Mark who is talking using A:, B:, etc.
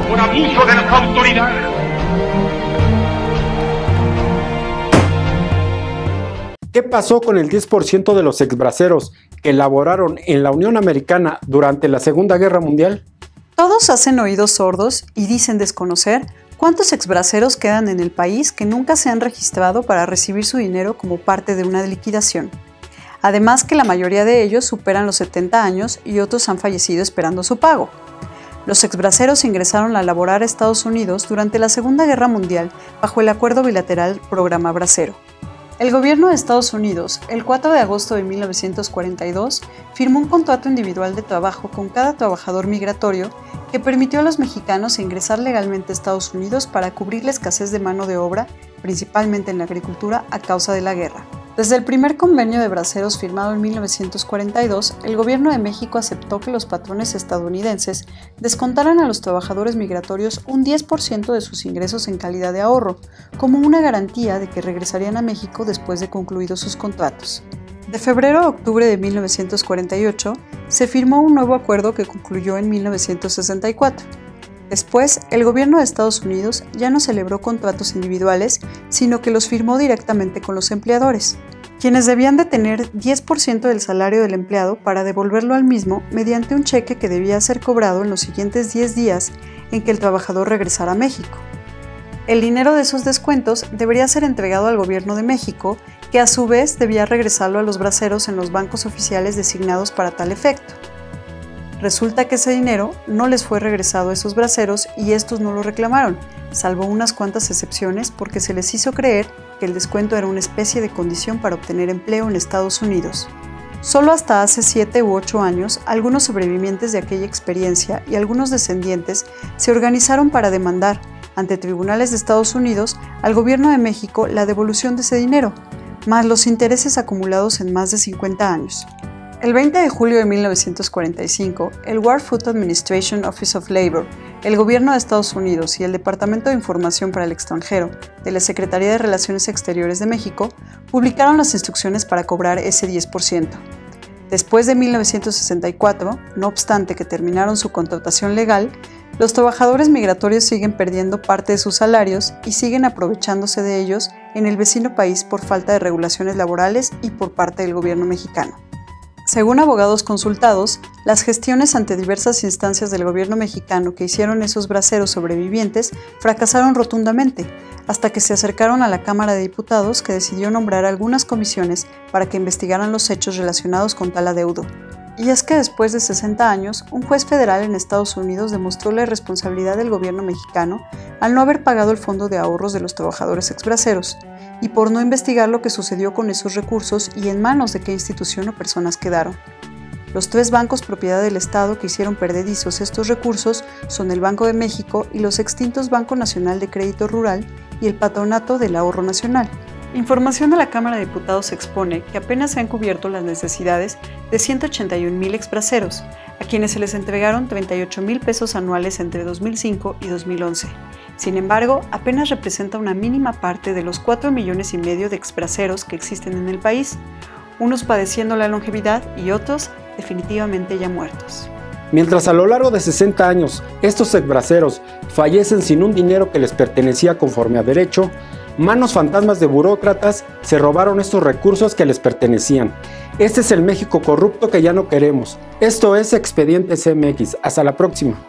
A: Por abuso de las autoridades.
B: ¿Qué pasó con el 10% de los exbraceros que laboraron en la Unión Americana durante la Segunda Guerra Mundial?
C: Todos hacen oídos sordos y dicen desconocer cuántos exbraceros quedan en el país que nunca se han registrado para recibir su dinero como parte de una liquidación. Además que la mayoría de ellos superan los 70 años y otros han fallecido esperando su pago. Los exbraceros ingresaron a laborar a Estados Unidos durante la Segunda Guerra Mundial bajo el acuerdo bilateral Programa Bracero. El gobierno de Estados Unidos, el 4 de agosto de 1942, firmó un contrato individual de trabajo con cada trabajador migratorio que permitió a los mexicanos ingresar legalmente a Estados Unidos para cubrir la escasez de mano de obra, principalmente en la agricultura, a causa de la guerra. Desde el primer convenio de braceros firmado en 1942, el gobierno de México aceptó que los patrones estadounidenses descontaran a los trabajadores migratorios un 10% de sus ingresos en calidad de ahorro, como una garantía de que regresarían a México después de concluidos sus contratos. De febrero a octubre de 1948, se firmó un nuevo acuerdo que concluyó en 1964. Después, el gobierno de Estados Unidos ya no celebró contratos individuales, sino que los firmó directamente con los empleadores, quienes debían de tener 10% del salario del empleado para devolverlo al mismo mediante un cheque que debía ser cobrado en los siguientes 10 días en que el trabajador regresara a México. El dinero de esos descuentos debería ser entregado al gobierno de México, que a su vez debía regresarlo a los braceros en los bancos oficiales designados para tal efecto. Resulta que ese dinero no les fue regresado a esos braceros y estos no lo reclamaron, salvo unas cuantas excepciones porque se les hizo creer que el descuento era una especie de condición para obtener empleo en Estados Unidos. Solo hasta hace 7 u 8 años, algunos sobrevivientes de aquella experiencia y algunos descendientes se organizaron para demandar, ante tribunales de Estados Unidos, al gobierno de México la devolución de ese dinero, más los intereses acumulados en más de 50 años. El 20 de julio de 1945, el War Food Administration Office of Labor, el gobierno de Estados Unidos y el Departamento de Información para el Extranjero de la Secretaría de Relaciones Exteriores de México publicaron las instrucciones para cobrar ese 10%. Después de 1964, no obstante que terminaron su contratación legal, los trabajadores migratorios siguen perdiendo parte de sus salarios y siguen aprovechándose de ellos en el vecino país por falta de regulaciones laborales y por parte del gobierno mexicano. Según abogados consultados, las gestiones ante diversas instancias del gobierno mexicano que hicieron esos braceros sobrevivientes fracasaron rotundamente, hasta que se acercaron a la Cámara de Diputados, que decidió nombrar algunas comisiones para que investigaran los hechos relacionados con tal adeudo. Y es que después de 60 años, un juez federal en Estados Unidos demostró la irresponsabilidad del gobierno mexicano al no haber pagado el fondo de ahorros de los trabajadores exbraceros, y por no investigar lo que sucedió con esos recursos y en manos de qué institución o personas quedaron. Los 3 bancos propiedad del Estado que hicieron perdedizos estos recursos son el Banco de México y los extintos Banco Nacional de Crédito Rural y el Patronato del Ahorro Nacional. Información de la Cámara de Diputados expone que apenas se han cubierto las necesidades de 181,000 exbraceros, a quienes se les entregaron 38,000 pesos anuales entre 2005 y 2011. Sin embargo, apenas representa una mínima parte de los 4,5 millones de exbraceros que existen en el país, unos padeciendo la longevidad y otros definitivamente ya muertos.
B: Mientras a lo largo de 60 años estos exbraceros fallecen sin un dinero que les pertenecía conforme a derecho, manos fantasmas de burócratas se robaron estos recursos que les pertenecían. Este es el México corrupto que ya no queremos. Esto es Expedientes MX. Hasta la próxima.